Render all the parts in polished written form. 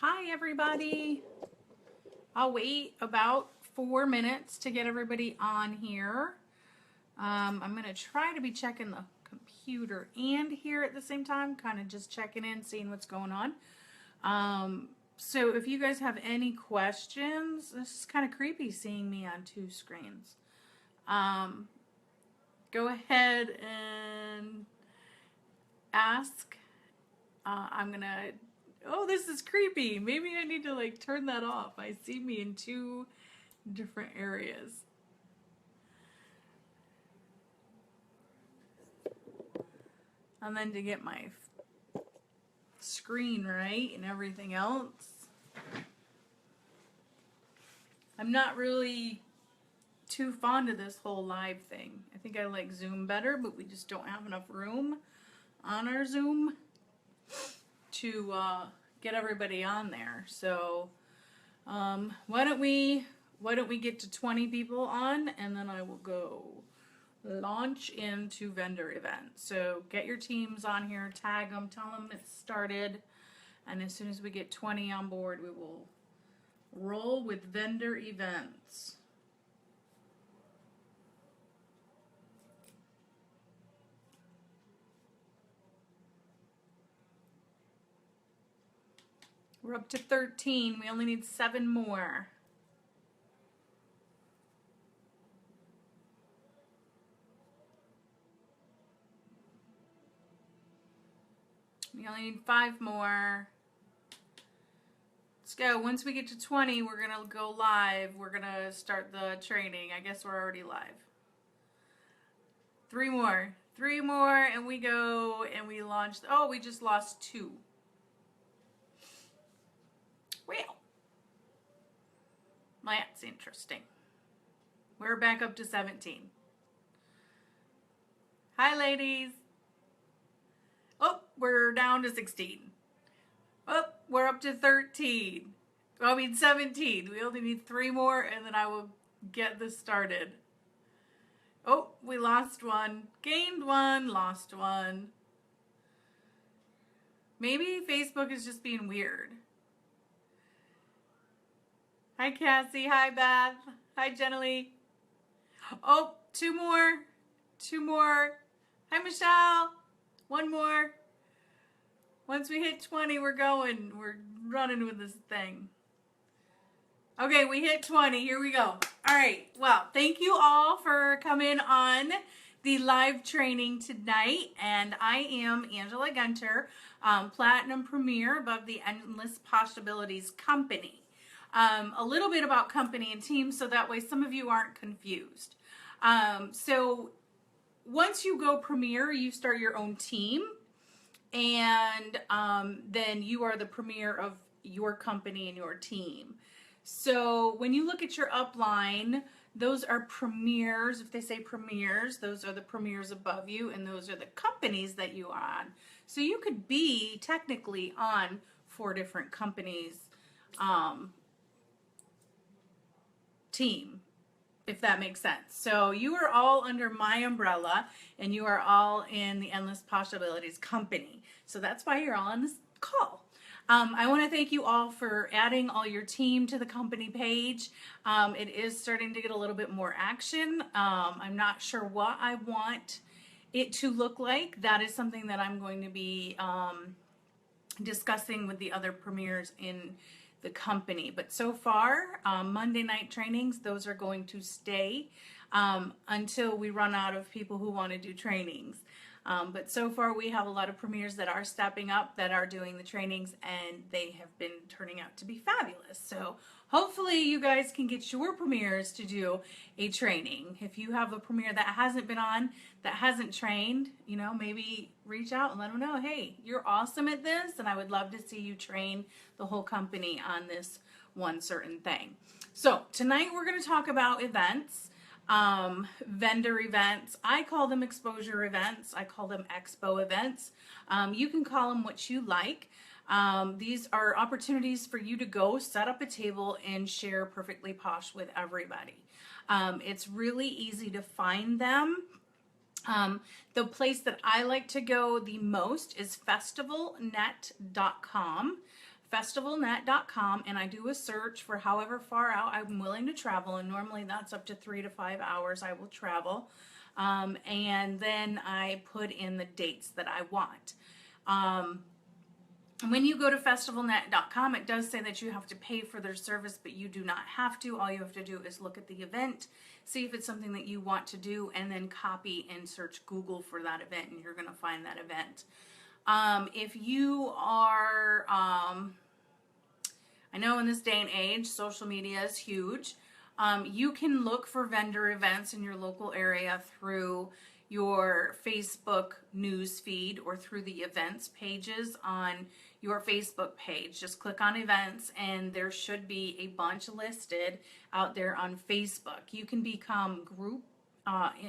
Hi, everybody. I'll wait about 4 minutes to get everybody on here. I'm going to try to be checking the computer and here at the same time, kind of just checking in, seeing what's going on. So if you guys have any questions, this is kind of creepy seeing me on two screens. Go ahead and ask. I'm going to... Oh, this is creepy. Maybe I need to like turn that off. I see me in two different areas. And then to get my screen right and everything else. I'm not really too fond of this whole live thing. I think I like Zoom better, but we just don't have enough room on our Zoom to get everybody on there. So why don't we get to 20 people on, and then I will go launch into vendor events. So get your teams on here, tag them, tell them it's started, and as soon as we get 20 on board, we will roll with vendor events. We're up to 13. We only need 7 more. We only need 5 more. Let's go. Once we get to 20, we're going to go live. We're going to start the training. I guess we're already live. 3 more. 3 more, and we go, and we launch. Oh, we just lost 2. Well, that's interesting. We're back up to 17. Hi, ladies. Oh, we're down to 16. Oh, we're up to 13. I mean 17. We only need 3 more, and then I will get this started. Oh, we lost 1. Gained 1. Lost 1. Maybe Facebook is just being weird. Hi, Cassie. Hi, Beth. Hi, Jenny. Oh, 2 more. 2 more. Hi, Michelle. 1 more. Once we hit 20, we're going. We're running with this thing. Okay, we hit 20. Here we go. All right. Well, thank you all for coming on the live training tonight. And I am Angela Gunter, Platinum Premier above the Endless Possibilities Company. A little bit about company and team, so that way some of you aren't confused. So once you go Premier, you start your own team, and then you are the Premier of your company and your team. So when you look at your upline, those are premiers. If they say premiers, those are the premiers above you, and those are the companies that you are on. So you could be technically on 4 different companies team, if that makes sense. So you are all under my umbrella, and you are all in the Endless Possibilities Company. So that's why you're all on this call. I want to thank you all for adding all your team to the company page. It is starting to get a little bit more action. I'm not sure what I want it to look like. That is something that I'm going to be discussing with the other premiers in the company. But so far, Monday night trainings, those are going to stay until we run out of people who want to do trainings. But so far we have a lot of premiers that are stepping up, that are doing the trainings, and they have been turning out to be fabulous. So hopefully you guys can get your premiers to do a training. If you have a premier that hasn't been on, that hasn't trained, you know, maybe reach out and let them know, hey, you're awesome at this, and I would love to see you train the whole company on this one certain thing. So tonight we're going to talk about events. Vendor events. I call them exposure events. I call them expo events. You can call them what you like. These are opportunities for you to go set up a table and share Perfectly Posh with everybody. It's really easy to find them. The place that I like to go the most is festivalnet.com. festivalnet.com and I do a search for however far out I'm willing to travel, and normally that's up to 3 to 5 hours I will travel. And then I put in the dates that I want. When you go to festivalnet.com, it does say that you have to pay for their service, but you do not have to. All you have to do is look at the event, see if it's something that you want to do, and then copy and search Google for that event, and you're going to find that event. If you are, I know in this day and age, social media is huge. You can look for vendor events in your local area through your Facebook news feed or through the events pages on your Facebook page. Just click on events and there should be a bunch listed out there on Facebook. You can become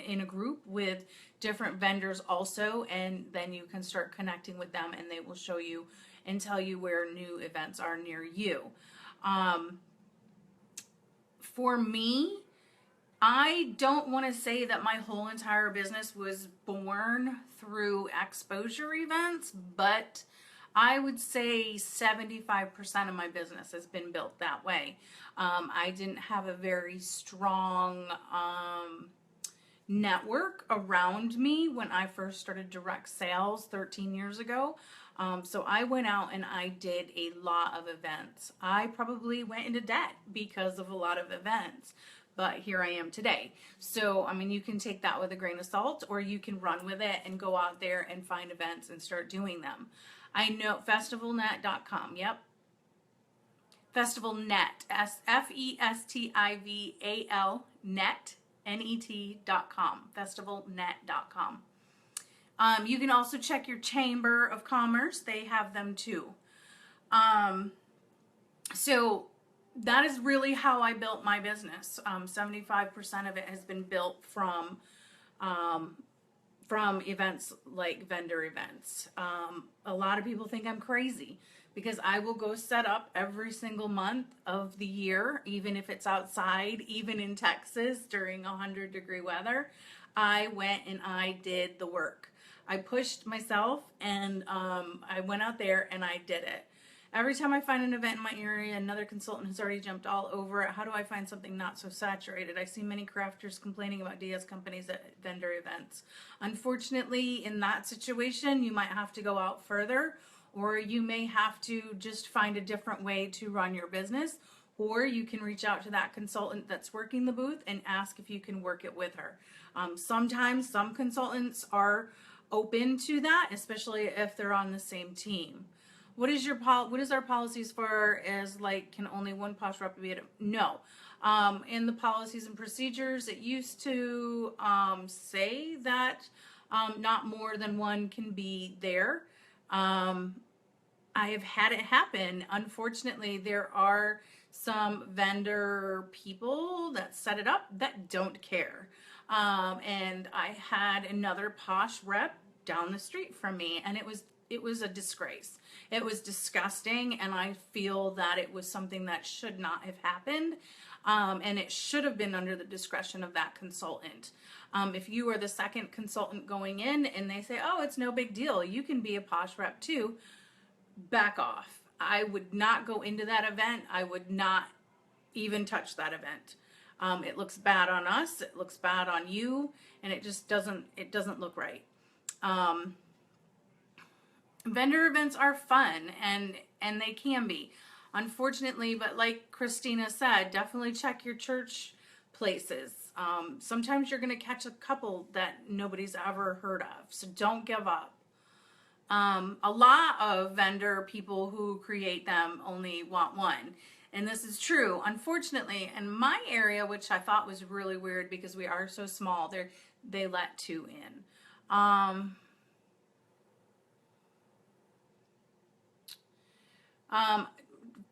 in a group with different vendors also, and then you can start connecting with them and they will show you and tell you where new events are near you. For me, I don't want to say that my whole entire business was born through exposure events, but I would say 75% of my business has been built that way. I didn't have a very strong network around me when I first started direct sales 13 years ago. So I went out and I did a lot of events. I probably went into debt because of a lot of events, but here I am today. So, I mean, you can take that with a grain of salt, or you can run with it and go out there and find events and start doing them. I know festivalnet.com. Yep. Festivalnet, Festival net, net.com, festivalnet.com. You can also check your Chamber of Commerce. They have them too. So that is really how I built my business. 75% of it has been built from events like vendor events. A lot of people think I'm crazy because I will go set up every single month of the year, even if it's outside, even in Texas during 100-degree weather. I went and I did the work. I pushed myself and I went out there and I did it. Every time I find an event in my area, another consultant has already jumped all over it. How do I find something not so saturated? I see many crafters complaining about DS companies at vendor events. Unfortunately, in that situation, you might have to go out further, or you may have to just find a different way to run your business, or you can reach out to that consultant that's working the booth and ask if you can work it with her. Sometimes some consultants are open to that, especially if they're on the same team. What is our policies for as like, can only one posh rep be at no. In the policies and procedures, it used to say that not more than one can be there. I have had it happen. Unfortunately, there are some vendor people that set it up that don't care. And I had another posh rep down the street from me, and it was a disgrace. It was disgusting, and I feel that it was something that should not have happened, and it should have been under the discretion of that consultant. If you are the second consultant going in and they say, oh, it's no big deal, you can be a posh rep too, back off. I would not go into that event. I would not even touch that event. It looks bad on us, it looks bad on you, and it just doesn't look right. Vendor events are fun, and they can be, unfortunately, but like Christina said, definitely check your church places. Sometimes you're going to catch a couple that nobody's ever heard of, so don't give up. A lot of vendor people who create them only want one, and this is true. Unfortunately, in my area, which I thought was really weird because we are so small, they let two in.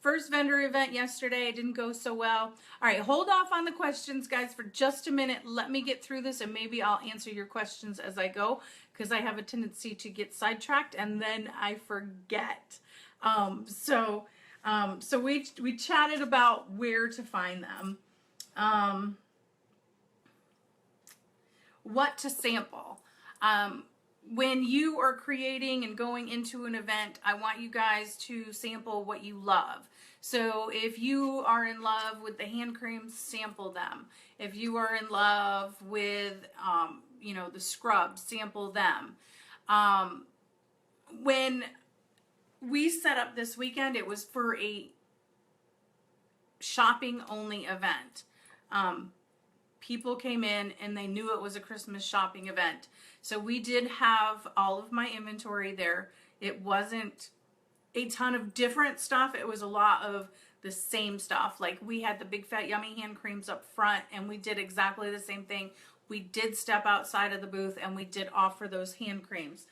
First vendor event yesterday didn't go so well. All right, hold off on the questions, guys, for just a minute. Let me get through this, and maybe I'll answer your questions as I go, because I have a tendency to get sidetracked and then I forget. So we chatted about where to find them, what to sample. when you are creating and going into an event, I want you guys to sample what you love. So if you are in love with the hand creams, sample them. If you are in love with, the scrubs, sample them. When we set up this weekend, it was for a shopping only event. People came in and they knew it was a Christmas shopping event. So we did have all of my inventory there. It wasn't a ton of different stuff. It was a lot of the same stuff. Like we had the Big Fat Yummy hand creams up front, and we did exactly the same thing. We did step outside of the booth and we did offer those hand creams.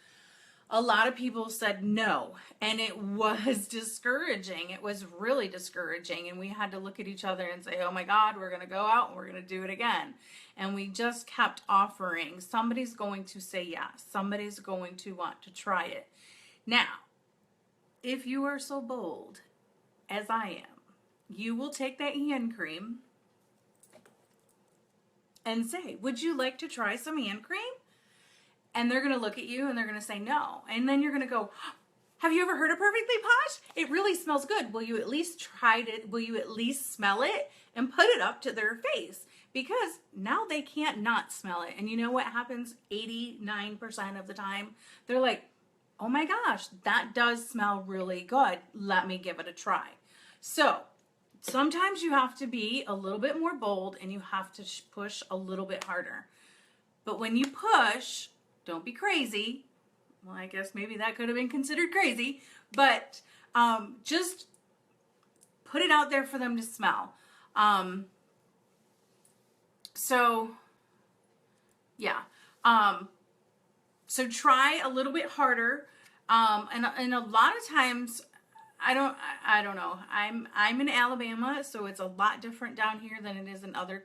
A lot of people said no, and it was discouraging. It was really discouraging, and we had to look at each other and say, oh my God, we're going to go out and we're going to do it again. And we just kept offering. Somebody's going to say yes. Somebody's going to want to try it. Now, if you are so bold as I am, you will take that hand cream and say, would you like to try some hand cream? And they're going to look at you and they're going to say no. And then you're going to go, have you ever heard of Perfectly Posh? It really smells good. Will you at least try it? Will you at least smell it and put it up to their face? Because now they can't not smell it. And you know what happens 89% of the time? They're like, oh my gosh, that does smell really good. Let me give it a try. So sometimes you have to be a little bit more bold and you have to push a little bit harder. But when you push, don't be crazy. Well, I guess maybe that could have been considered crazy, but just put it out there for them to smell. So try a little bit harder. And a lot of times, I don't know. I'm in Alabama, so it's a lot different down here than it is in other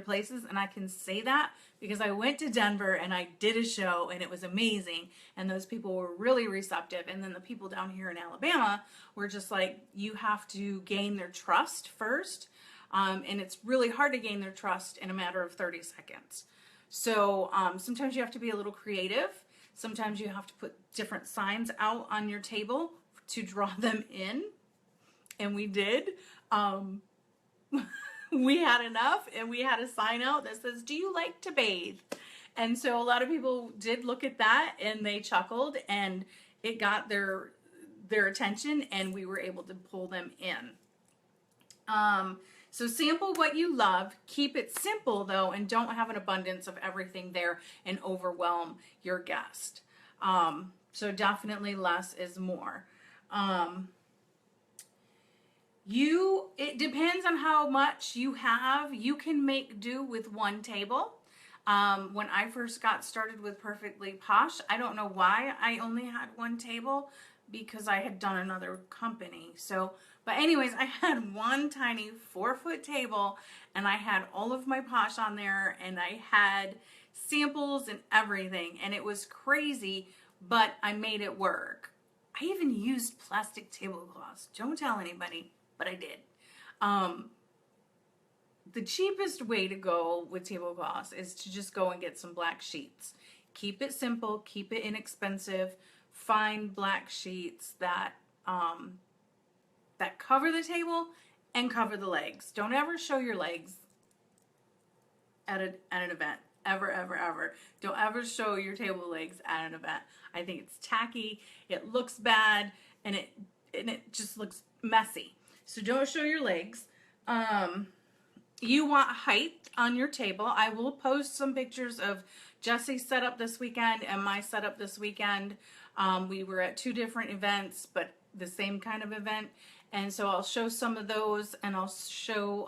places, and I can say that because I went to Denver and I did a show and it was amazing, and those people were really receptive. And then the people down here in Alabama were just like, you have to gain their trust first, and it's really hard to gain their trust in a matter of 30 seconds. So sometimes you have to be a little creative. Sometimes you have to put different signs out on your table to draw them in, and we did. We had enough, and we had a sign out that says, do you like to bathe? And so a lot of people did look at that and they chuckled, and it got their attention, and we were able to pull them in. So sample what you love, keep it simple though, and don't have an abundance of everything there and overwhelm your guest. So definitely less is more. It depends on how much you have. You can make do with one table. When I first got started with Perfectly Posh, I don't know why I only had one table, because I had done another company. But anyways, I had one tiny 4-foot table, and I had all of my Posh on there, and I had samples and everything, and it was crazy, but I made it work. I even used plastic tablecloths. Don't tell anybody, but I did. The cheapest way to go with tablecloths is to just go and get some black sheets. Keep it simple, keep it inexpensive. Find black sheets that cover the table and cover the legs. Don't ever show your legs at an event. Ever, ever, ever. Don't ever show your table legs at an event. I think it's tacky, it looks bad, and it just looks messy. So don't show your legs. You want height on your table. I will post some pictures of Jesse's setup this weekend and my setup this weekend. We were at 2 different events, but the same kind of event. And so I'll show some of those, and I'll show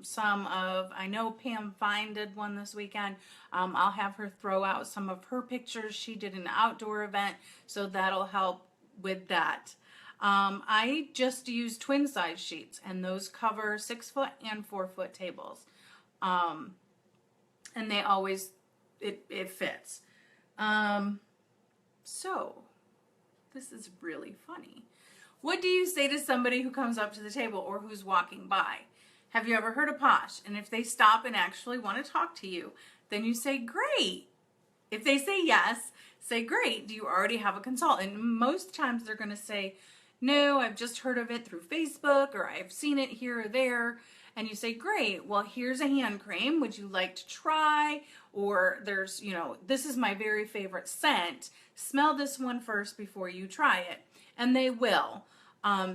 some of, I know Pam Fine did one this weekend. I'll have her throw out some of her pictures. She did an outdoor event, so that'll help with that. I just use twin size sheets, and those cover 6-foot and 4-foot tables. And they always, it fits. So this is really funny. What do you say to somebody who comes up to the table or who's walking by? Have you ever heard of Posh? And if they stop and actually want to talk to you, then you say, great. If they say yes, say, great, do you already have a consultant? Most times they're going to say, no, I've just heard of it through Facebook, or I've seen it here or there. And you say, great, well, here's a hand cream. Would you like to try? Or there's, this is my very favorite scent. Smell this one first before you try it. And they will.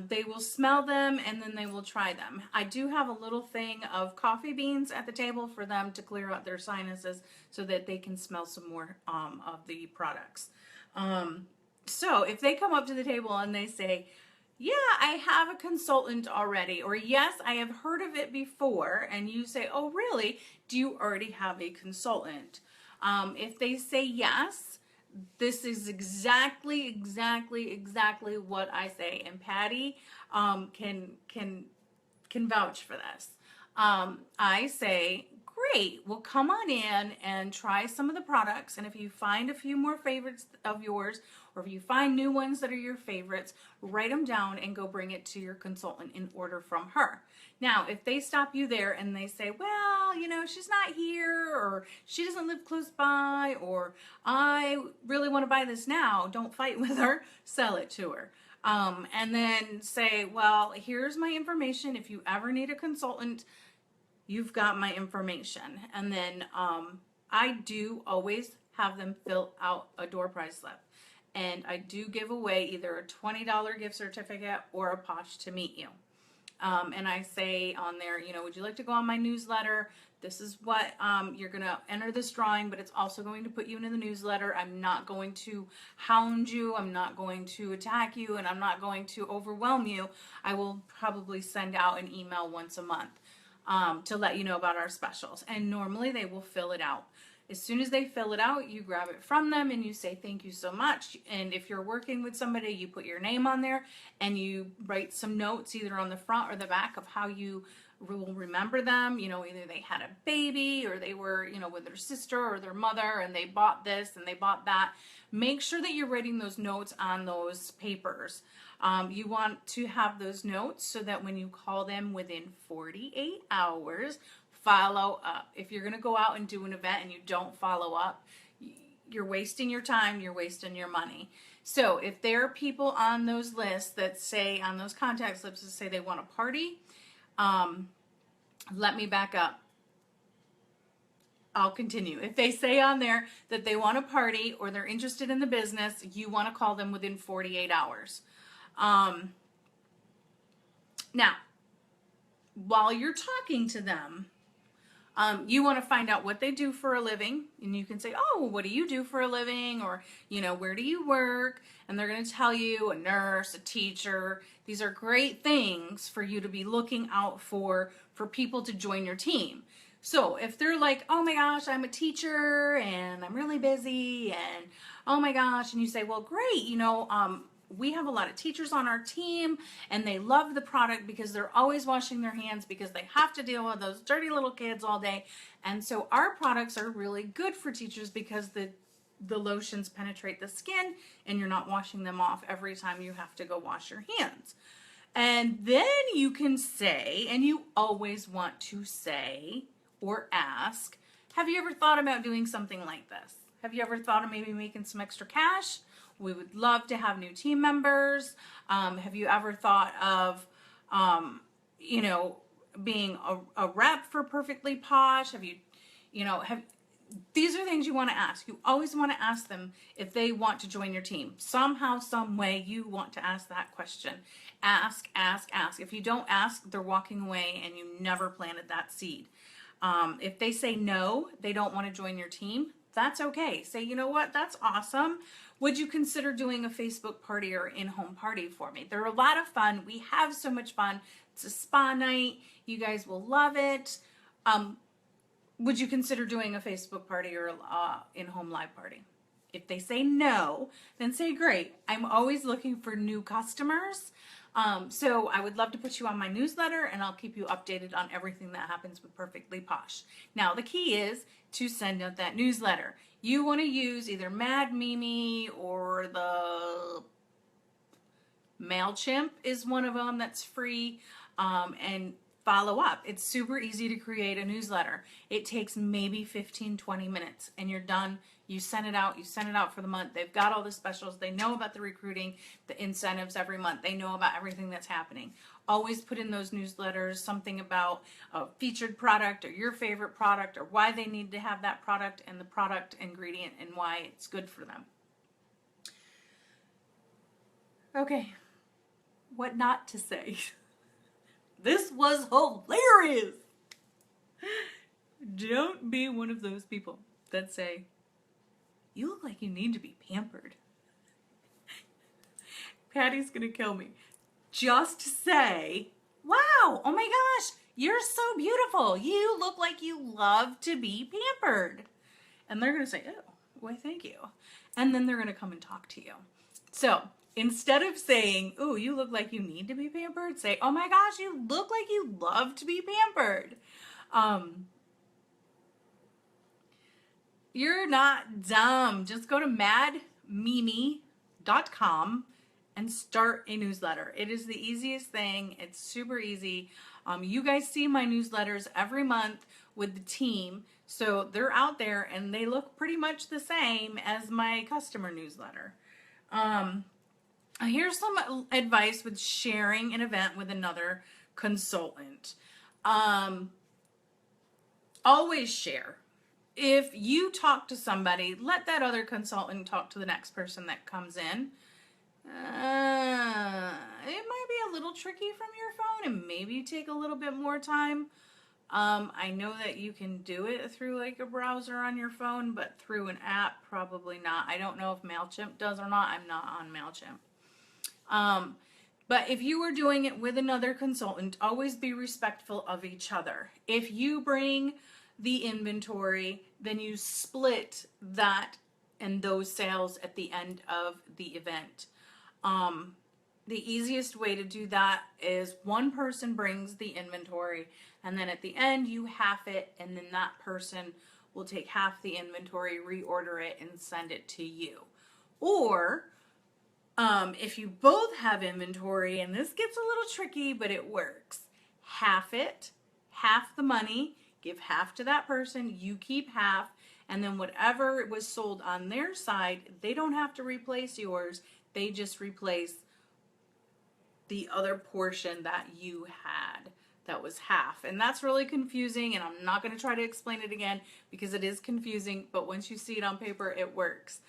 They will smell them and then they will try them. I do have a little thing of coffee beans at the table for them to clear out their sinuses so that they can smell some more of the products. So if they come up to the table and they say, yeah, I have a consultant already, or yes, I have heard of it before, and you say, oh, really? Do you already have a consultant? If they say yes, this is exactly what I say, and Patty can vouch for this. I say, great, well, come on in and try some of the products, and if you find a few more favorites of yours, or if you find new ones that are your favorites, write them down and go bring it to your consultant and order from her. Now, if they stop you there and they say, well, she's not here, or she doesn't live close by, or I really want to buy this now, don't fight with her, sell it to her. And then say, well, here's my information. If you ever need a consultant, you've got my information. And then I do always have them fill out a door prize slip. And I do give away either a $20 gift certificate or a Posh to meet you. And I say on there, would you like to go on my newsletter? This is what you're going to enter this drawing, but it's also going to put you into the newsletter. I'm not going to hound you. I'm not going to attack you, and I'm not going to overwhelm you. I will probably send out an email once a month to let you know about our specials. And normally they will fill it out. As soon as they fill it out, you grab it from them and you say, thank you so much. And if you're working with somebody, you put your name on there and you write some notes either on the front or the back of how you will remember them. Either they had a baby, or they were, with their sister or their mother, and they bought this and they bought that. Make sure that you're writing those notes on those papers. You want to have those notes so that when you call them within 48 hours, follow up. If you're going to go out and do an event and you don't follow up, you're wasting your time, you're wasting your money. So if there are people on those lists that say, on those contact slips that say they want a party, let me back up. I'll continue. If they say on there that they want a party or they're interested in the business, you want to call them within 48 hours. Now, while you're talking to them, you want to find out what they do for a living, and you can say, oh, what do you do for a living? Or, where do you work? And they're going to tell you a nurse, a teacher. These are great things for you to be looking out for people to join your team. So if they're like, oh my gosh, I'm a teacher and I'm really busy, and oh my gosh, and you say, well, great, we have a lot of teachers on our team and they love the product because they're always washing their hands because they have to deal with those dirty little kids all day. And so our products are really good for teachers because the lotions penetrate the skin and you're not washing them off every time you have to go wash your hands. And then you can say, and you always want to say or ask, have you ever thought about doing something like this? Have you ever thought of maybe making some extra cash? We would love to have new team members. Have you ever thought of, being a rep for Perfectly Posh? These are things you want to ask. You always want to ask them if they want to join your team. Somehow, some way, you want to ask that question. Ask, ask, ask. If you don't ask, they're walking away and you never planted that seed. If they say no, they don't want to join your team, that's okay. Say, you know what, that's awesome. Would you consider doing a Facebook party or in-home party for me? They're a lot of fun. We have so much fun. It's a spa night. You guys will love it. Would you consider doing a Facebook party or in-home live party? If they say no, then say, great. I'm always looking for new customers. So I would love to put you on my newsletter and I'll keep you updated on everything that happens with Perfectly Posh. Now, the key is to send out that newsletter. You want to use either Mad Mimi or the MailChimp is one of them that's free. And follow up. It's super easy to create a newsletter. It takes maybe 15-20 minutes and you're done. You send it out for the month. They've got all the specials. They know about the recruiting, the incentives every month. They know about everything that's happening. Always put in those newsletters something about a featured product or your favorite product or why they need to have that product and the product ingredient and why it's good for them. Okay, what not to say. This was hilarious. Don't be one of those people that say, you look like you need to be pampered. Patty's gonna kill me. Just say, wow, oh my gosh, you're so beautiful. You look like you love to be pampered. And they're gonna say, oh, why thank you. And then they're gonna come and talk to you. So instead of saying, ooh, you look like you need to be pampered, say, oh my gosh, you look like you love to be pampered. You're not dumb. Just go to madmimi.com and start a newsletter. It is the easiest thing. It's super easy. You guys see my newsletters every month with the team. So they're out there and they look pretty much the same as my customer newsletter. Here's some advice with sharing an event with another consultant. Always share. If you talk to somebody, let that other consultant talk to the next person that comes in. It might be a little tricky from your phone and maybe take a little bit more time. I know that you can do it through like a browser on your phone, but through an app, probably not. I don't know if MailChimp does or not. I'm not on MailChimp. But if you were doing it with another consultant, always be respectful of each other. If you bring the inventory, then you split that and those sales at the end of the event. The easiest way to do that is one person brings the inventory and then at the end you half it and then that person will take half the inventory, reorder it and send it to you. Or if you both have inventory, and this gets a little tricky, but it works, half it, half the money, give half to that person, you keep half, and then whatever was sold on their side, they don't have to replace yours, they just replace the other portion that you had that was half. And that's really confusing, and I'm not going to try to explain it again because it is confusing, but once you see it on paper, it works.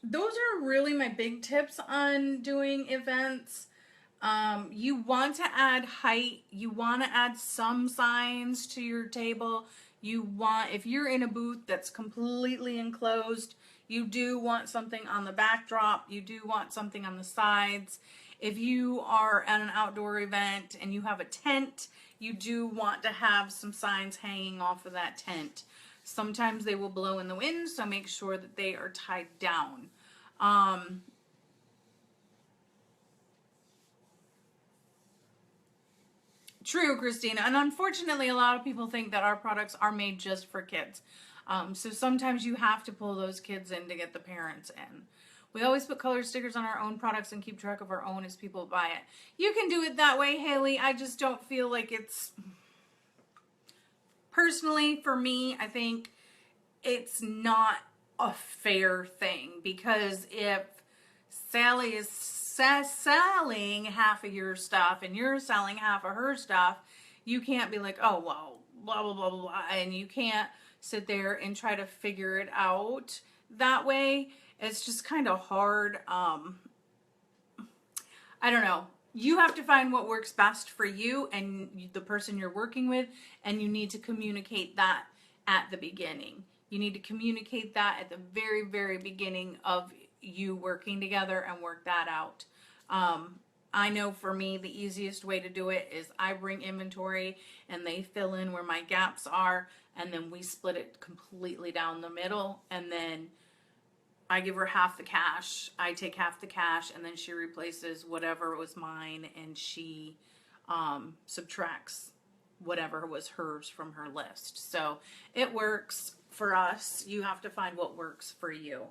Those are really my big tips on doing events. You want to add height. You want to add some signs to your table. If you're in a booth that's completely enclosed, you do want something on the backdrop. You do want something on the sides. If you are at an outdoor event and you have a tent, you do want to have some signs hanging off of that tent. Sometimes they will blow in the wind, so make sure that they are tied down. True, Christina. And unfortunately, a lot of people think that our products are made just for kids. So sometimes you have to pull those kids in to get the parents in. We always put color stickers on our own products and keep track of our own as people buy it. You can do it that way, Haley. I just don't feel like it's... Personally, for me, I think it's not a fair thing, because if Sally is selling half of your stuff and you're selling half of her stuff, you can't be like, oh, well, blah, blah, blah, blah, blah, and you can't sit there and try to figure it out that way. It's just kind of hard. I don't know. You have to find what works best for you and the person you're working with, and you need to communicate that at the beginning. You need to communicate that at the very, very beginning of you working together and work that out. I know for me, the easiest way to do it is I bring inventory and they fill in where my gaps are, and then we split it completely down the middle, and then I give her half the cash, I take half the cash, and then she replaces whatever was mine, and she subtracts whatever was hers from her list. So it works for us. You have to find what works for you.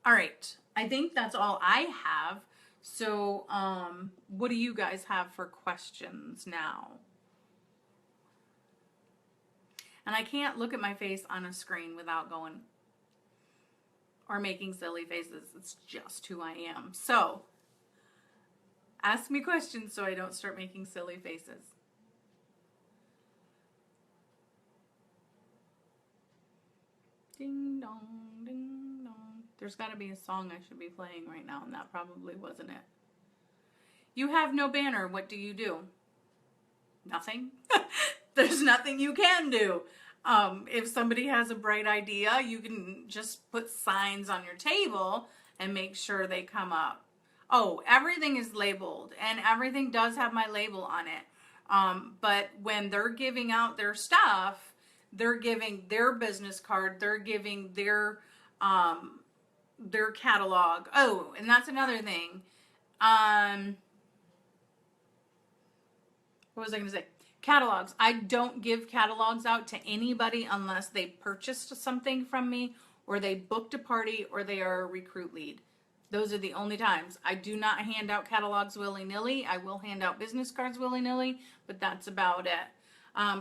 All right. I think that's all I have. So, what do you guys have for questions now? And I can't look at my face on a screen without going or making silly faces. It's just who I am. So, ask me questions so I don't start making silly faces. Ding dong, ding dong. There's got to be a song I should be playing right now, and that probably wasn't it. You have no banner. What do you do? Nothing. There's nothing you can do. If somebody has a bright idea, you can just put signs on your table and make sure they come up. Oh, everything is labeled, and everything does have my label on it. But when they're giving out their stuff, they're giving their business card, they're giving their catalog. Oh, and that's another thing. What was I going to say? Catalogs. I don't give catalogs out to anybody unless they purchased something from me, or they booked a party, or they are a recruit lead. Those are the only times. I do not hand out catalogs willy-nilly. I will hand out business cards willy-nilly, but that's about it.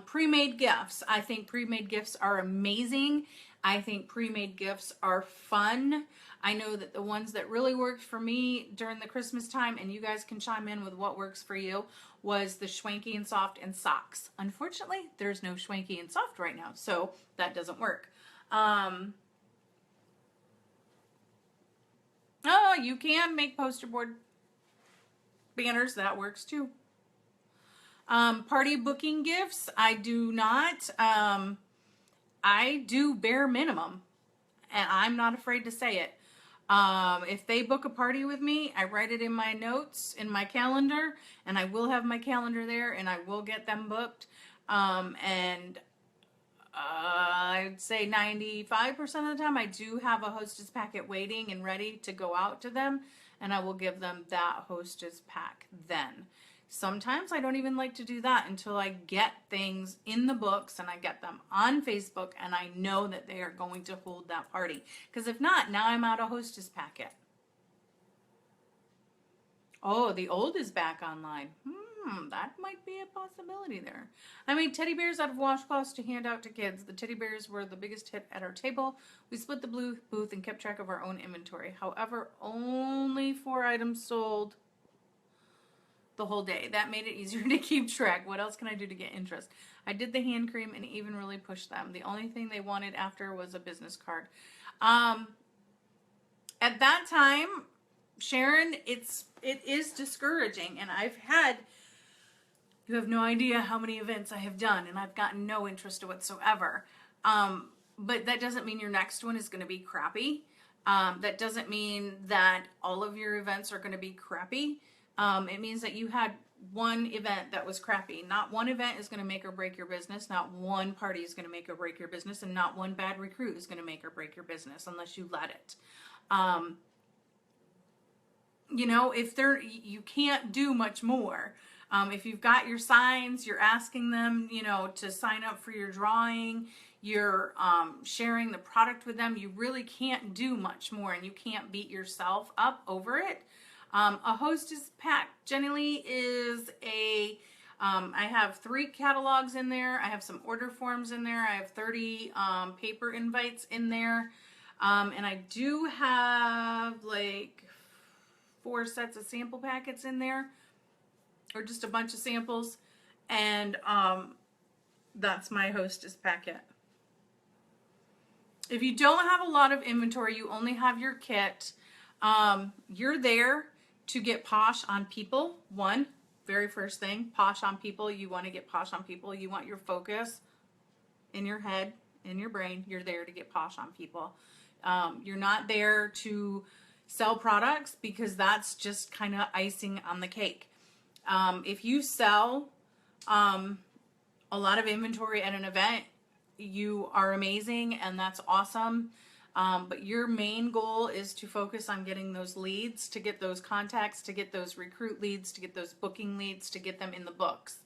Pre-made gifts. I think pre-made gifts are amazing. I think pre-made gifts are fun. I know that the ones that really worked for me during the Christmas time, and you guys can chime in with what works for you, was the Schwanky and Soft and socks. Unfortunately, there's no Schwanky and Soft right now, so that doesn't work. Oh, you can make poster board banners. That works too. Party booking gifts. I do not. I do bare minimum, and I'm not afraid to say it. If they book a party with me, I write it in my notes, in my calendar, and I will have my calendar there, and I will get them booked. And I'd say 95% of the time I do have a hostess packet waiting and ready to go out to them, and I will give them that hostess pack then. Sometimes I don't even like to do that until I get things in the books and I get them on Facebook and I know that they are going to hold that party. Because if not, now I'm out of hostess packet. Oh, the old is back online. That might be a possibility there. I made teddy bears out of washcloths to hand out to kids. The teddy bears were the biggest hit at our table. We split the blue booth and kept track of our own inventory. However, only 4 items sold the whole day. That made it easier to keep track. What else can I do to get interest? I did the hand cream and even really pushed them. The only thing they wanted after was a business card. At that time, Sharon, it is discouraging, and you have no idea how many events I have done, and I've gotten no interest whatsoever. But that doesn't mean your next one is going to be crappy. That doesn't mean that all of your events are going to be crappy. It means that you had one event that was crappy. Not one event is going to make or break your business. Not one party is going to make or break your business. And not one bad recruit is going to make or break your business unless you let it. You can't do much more. If you've got your signs, you're asking them, to sign up for your drawing, you're sharing the product with them, you really can't do much more, and you can't beat yourself up over it. A hostess pack generally is I have 3 catalogs in there. I have some order forms in there. I have 30 paper invites in there. And I do have like 4 sets of sample packets in there, or just a bunch of samples. And that's my hostess packet. If you don't have a lot of inventory, you only have your kit, you're there to get posh on people. Very first thing, posh on people. You want to get posh on people. You want your focus in your head, in your brain. You're there to get posh on people. You're not there to sell products, because that's just kind of icing on the cake. If you sell a lot of inventory at an event, you are amazing, and that's awesome. But your main goal is to focus on getting those leads, to get those contacts, to get those recruit leads, to get those booking leads, to get them in the books.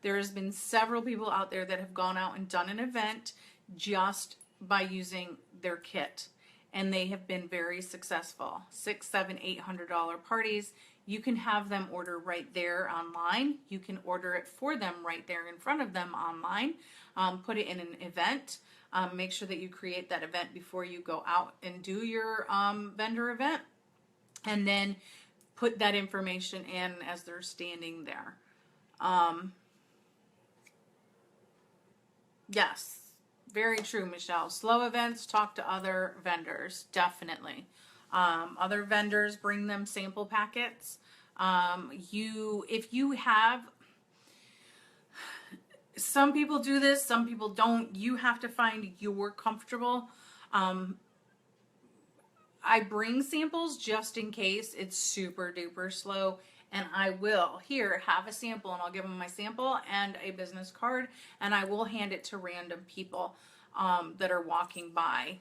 There has been several people out there that have gone out and done an event just by using their kit. and they have been very successful. $600, $700, $800 parties. You can have them order right there online. You can order it for them right there in front of them online. Put it in an event. Make sure that you create that event before you go out and do your vendor event. And then put that information in as they're standing there. Yes, very true, Michelle. Slow events, talk to other vendors, definitely. Other vendors, bring them sample packets. If you have, some people do this, some people don't. You have to find you're comfortable. I bring samples just in case it's super duper slow, and I will here have a sample, and I'll give them my sample and a business card, and I will hand it to random people that are walking by.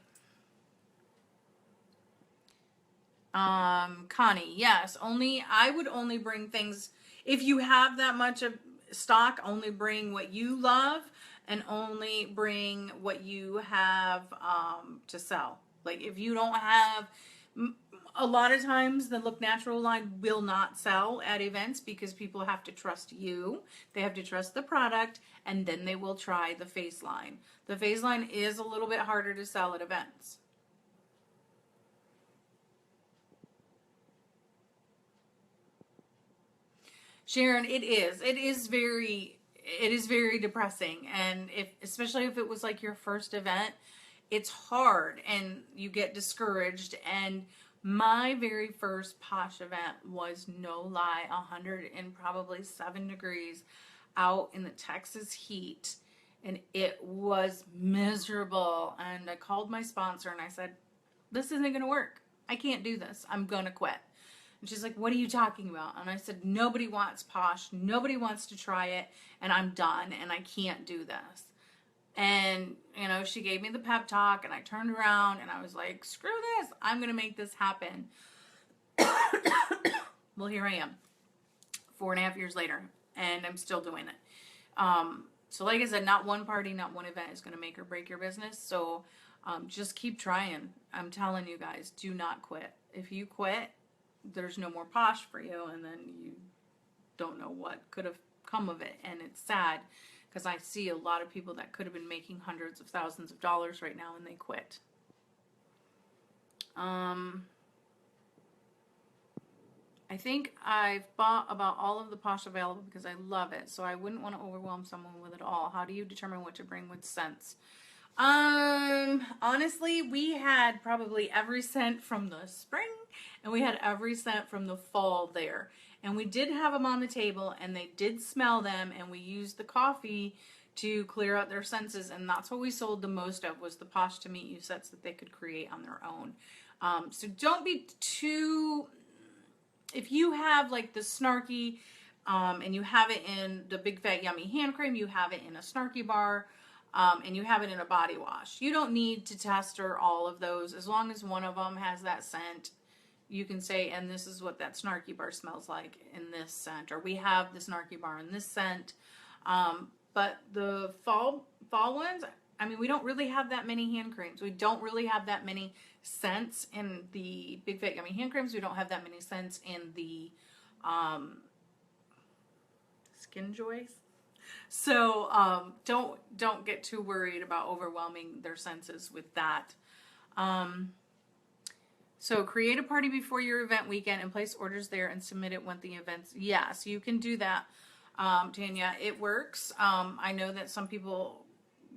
Connie, yes, I would only bring things, if you have that much of stock, only bring what you love and only bring what you have to sell. Like if you don't have, a lot of times the Look Natural line will not sell at events because people have to trust you. They have to trust the product, and then they will try the face line. The face line is a little bit harder to sell at events. Sharon, it is very depressing, and especially if it was like your first event, it's hard and you get discouraged. And my very first Posh event was, no lie, 107 degrees out in the Texas heat, and it was miserable. And I called my sponsor and I said, this isn't going to work. I can't do this. I'm going to quit. And she's like, what are you talking about? And I said, nobody wants Posh. Nobody wants to try it. And I'm done. And I can't do this. And, she gave me the pep talk, and I turned around and I was like, screw this. I'm going to make this happen. Well, here I am 4.5 years later, and I'm still doing it. So like I said, not one party, not one event is going to make or break your business. So just keep trying. I'm telling you guys, do not quit. If you quit, there's no more Posh for you, and then you don't know what could have come of it. And it's sad because I see a lot of people that could have been making hundreds of thousands of dollars right now, and they quit. I think I've bought about all of the Posh available because I love it, so I wouldn't want to overwhelm someone with it all. How do you determine what to bring with scents? Honestly, we had probably every scent from the spring, and we had every scent from the fall there. And we did have them on the table, and they did smell them, and we used the coffee to clear out their senses, and that's what we sold the most of, was the Posh to Meet You sets that they could create on their own. So don't be too, if you have like the Snarky, and you have it in the Big Fat Yummy hand cream, you have it in a Snarky bar, and you have it in a body wash. You don't need to tester all of those. As long as one of them has that scent, you can say, and this is what that Snarky bar smells like in this scent, or we have the Snarky bar in this scent. But the fall ones, I mean, we don't really have that many hand creams. We don't really have that many scents in the Big Fat Yummy hand creams. We don't have that many scents in the Skin Joys. So don't get too worried about overwhelming their senses with that. So create a party before your event weekend and place orders there and submit it when the event's, yes, you can do that, Tanya. It works. I know that some people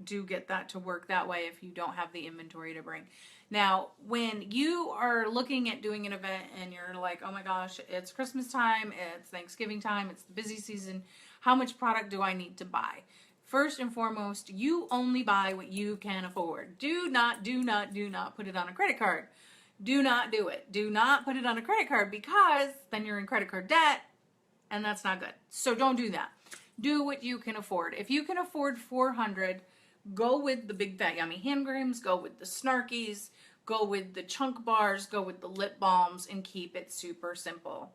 do get that to work that way if you don't have the inventory to bring. Now, when you are looking at doing an event and you're like, oh my gosh, it's Christmas time, it's Thanksgiving time, it's the busy season, how much product do I need to buy? First and foremost, you only buy what you can afford. Do not put it on a credit card. Do not do it. Do not put it on a credit card, because then you're in credit card debt, and that's not good. So don't do that. Do what you can afford. If you can afford $400, go with the Big Fat Yummy hand creams, go with the Snarkies, go with the chunk bars, go with the lip balms, and keep it super simple.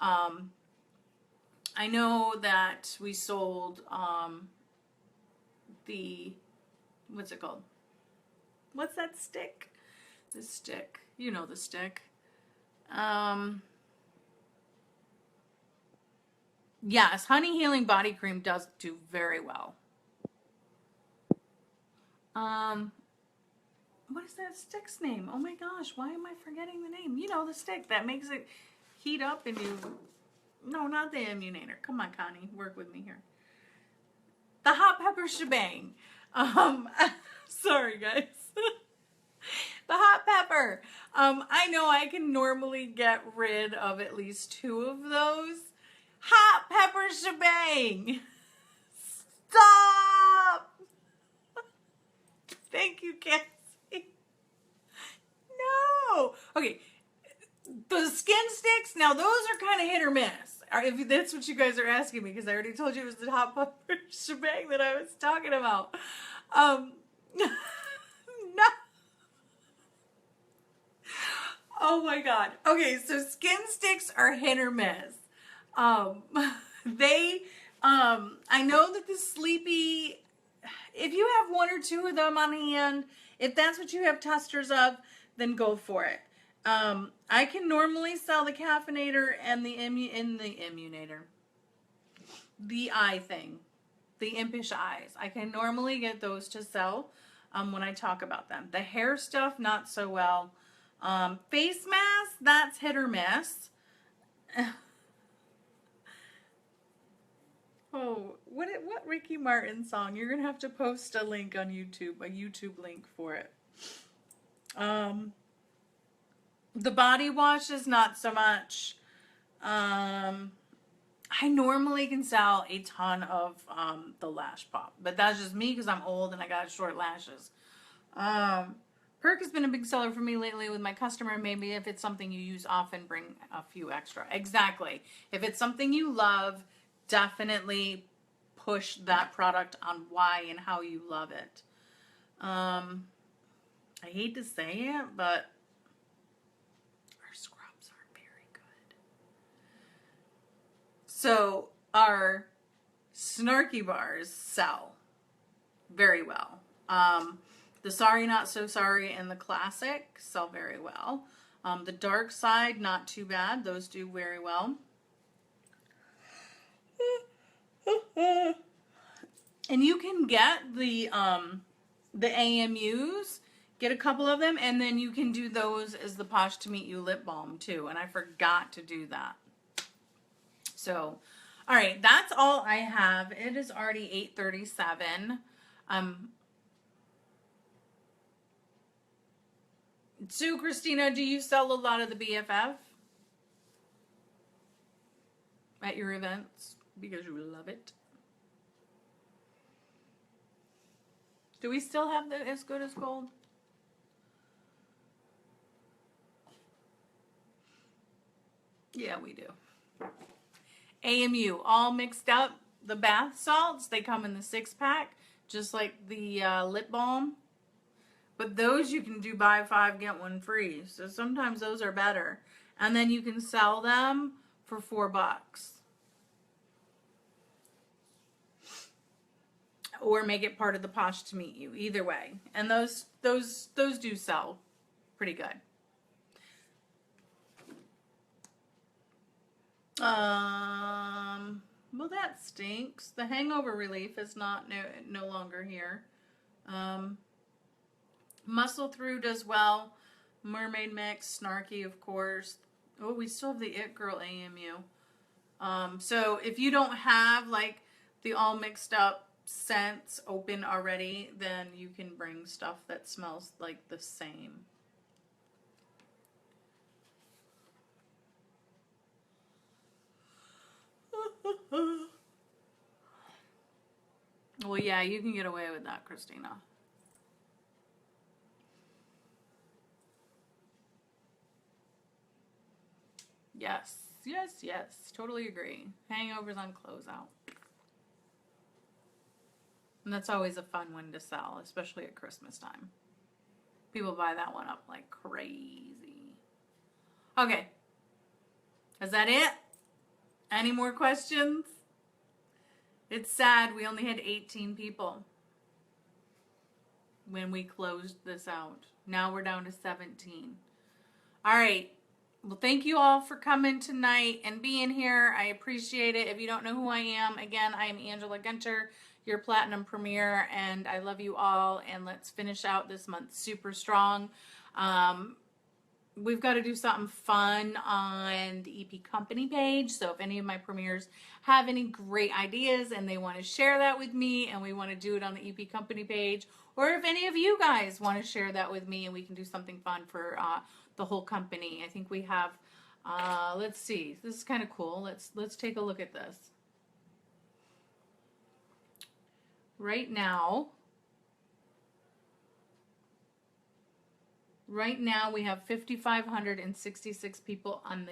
I know that we sold what's it called? What's that stick? The stick. You know the stick. Yes, Honey Healing Body Cream does do very well. What is that stick's name? Oh my gosh, why am I forgetting the name? You know, the stick that makes it heat up and you... No, not the Immunator. Come on, Connie, work with me here. The hot pepper shebang. Sorry, guys. The hot pepper. I know I can normally get rid of at least 2 of those. Hot pepper shebang. Stop. Thank you, Cassie. No. Okay. The skin sticks, now those are kind of hit or miss. If that's what you guys are asking me, because I already told you it was the hot pepper shebang that I was talking about. No. Oh my God. Okay, so skin sticks are hit or miss. I know that the Sleepy, if you have 1 or 2 of them on hand, if that's what you have testers of, then go for it. I can normally sell the caffeinator and the immunator. The eye thing. The impish eyes. I can normally get those to sell when I talk about them. The hair stuff, not so well. Face mask, that's hit or miss. Oh, what Ricky Martin song? You're going to have to post a link on YouTube, a YouTube link for it. The body wash is not so much. I normally can sell a ton of the lash pop, but that's just me because I'm old and I got short lashes. Perk has been a big seller for me lately with my customer. Maybe if it's something you use often, bring a few extra. Exactly. If it's something you love, definitely push that product on why and how you love it. I hate to say it, but our scrubs are very good. So our Snarky bars sell very well. The Sorry Not So Sorry and the Classic sell very well. The Dark Side, not too bad. Those do very well. And you can get the AMUs, get a couple of them, and then you can do those as the Posh to Meet You lip balm too. And I forgot to do that. So, all right, that's all I have. It is already 8:37. Sue Christina, do you sell a lot of the BFF at your events because you love it? Do we still have the As Good as Gold? Yeah, we do. AMU, all mixed up. The bath salts, they come in the 6-pack, just like the lip balm. But those you can do buy 5, get 1 free. So sometimes those are better. And then you can sell them for $4. Or make it part of the Posh to Meet You. Either way. And those do sell pretty good. Well, that stinks. The hangover relief is no longer here. Muscle Through does well. Mermaid Mix, Snarky, of course. Oh, we still have the It Girl AMU. So if you don't have like the all mixed up scents open already, then you can bring stuff that smells like the same. Well, yeah, you can get away with that, Christina. Yes, yes, yes. Totally agree. Hangovers on closeout. And that's always a fun one to sell, especially at Christmas time. People buy that one up like crazy. Okay. Is that it? Any more questions? It's sad we only had 18 people. when we closed this out. Now we're down to 17. All right. Well, thank you all for coming tonight and being here. I appreciate it. If you don't know who I am, again, I am Angela Gunter, your Platinum Premier, and I love you all. And let's finish out this month super strong. We've got to do something fun on the EP Company page. So if any of my premiers have any great ideas and they want to share that with me and we want to do it on the EP Company page, or if any of you guys want to share that with me and we can do something fun for the whole company. I think we have, let's see, this is kind of cool. Let's take a look at this. Right now we have 5,566 people on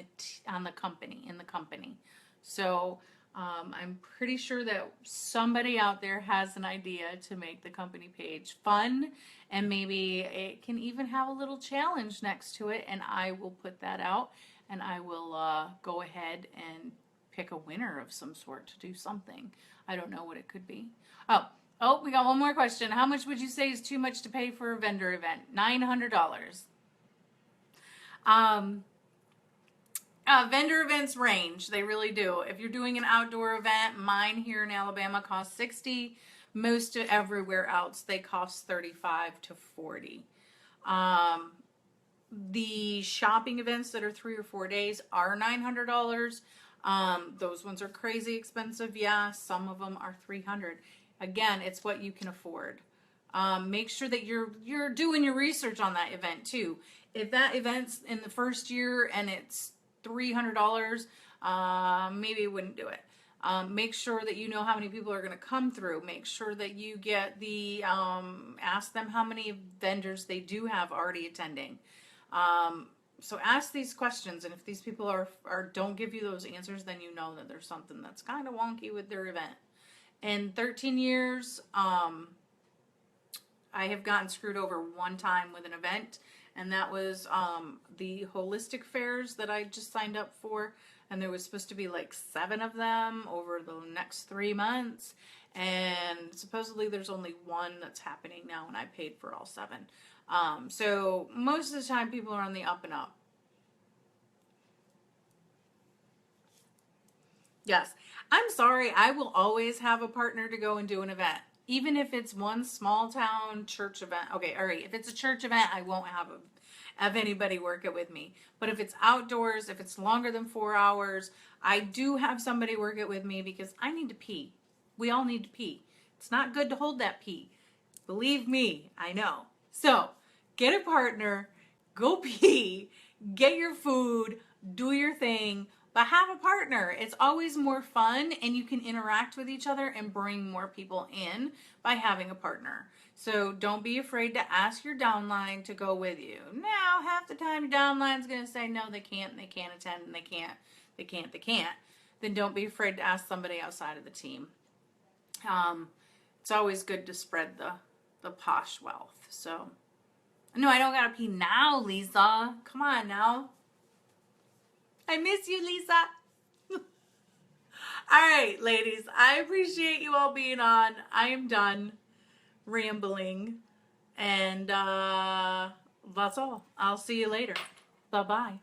the company, in the company. So I'm pretty sure that somebody out there has an idea to make the company page fun, and maybe it can even have a little challenge next to it, and I will put that out, and I will go ahead and pick a winner of some sort to do something. I don't know what it could be. Oh, we got one more question. How much would you say is too much to pay for a vendor event? $900. Vendor events range. They really do. If you're doing an outdoor event, mine here in Alabama costs $60. Most of everywhere else, they cost $35 to $40. The shopping events that are 3 or 4 days are $900. Those ones are crazy expensive. Yeah, some of them are $300. Again, it's what you can afford. Make sure that you're doing your research on that event too. If that event's in the first year and it's $300, maybe you wouldn't do it. Make sure that you know how many people are going to come through. Make sure that you get the, ask them how many vendors they do have already attending. So ask these questions, and if these people are don't give you those answers, then you know that there's something that's kind of wonky with their event. In 13 years, I have gotten screwed over one time with an event, and that was the holistic fairs that I just signed up for, and there was supposed to be like 7 of them over the next 3 months, and supposedly there's only one that's happening now, and I paid for all 7. So most of the time people are on the up and up. Yes. I'm sorry, I will always have a partner to go and do an event. Even if it's one small town church event. Okay, all right. If it's a church event, I won't have anybody work it with me. But if it's outdoors, if it's longer than 4 hours, I do have somebody work it with me because I need to pee. We all need to pee. It's not good to hold that pee. Believe me, I know. So, get a partner, go pee, get your food, do your thing. But have a partner. It's always more fun, and you can interact with each other and bring more people in by having a partner. So don't be afraid to ask your downline to go with you. Now, half the time your downline's going to say no, they can't attend, and they can't. Then don't be afraid to ask somebody outside of the team. It's always good to spread the posh wealth. So, no, I don't got to pee now, Lisa. Come on now. I miss you, Lisa. All right, ladies. I appreciate you all being on. I am done rambling. And that's all. I'll see you later. Bye-bye.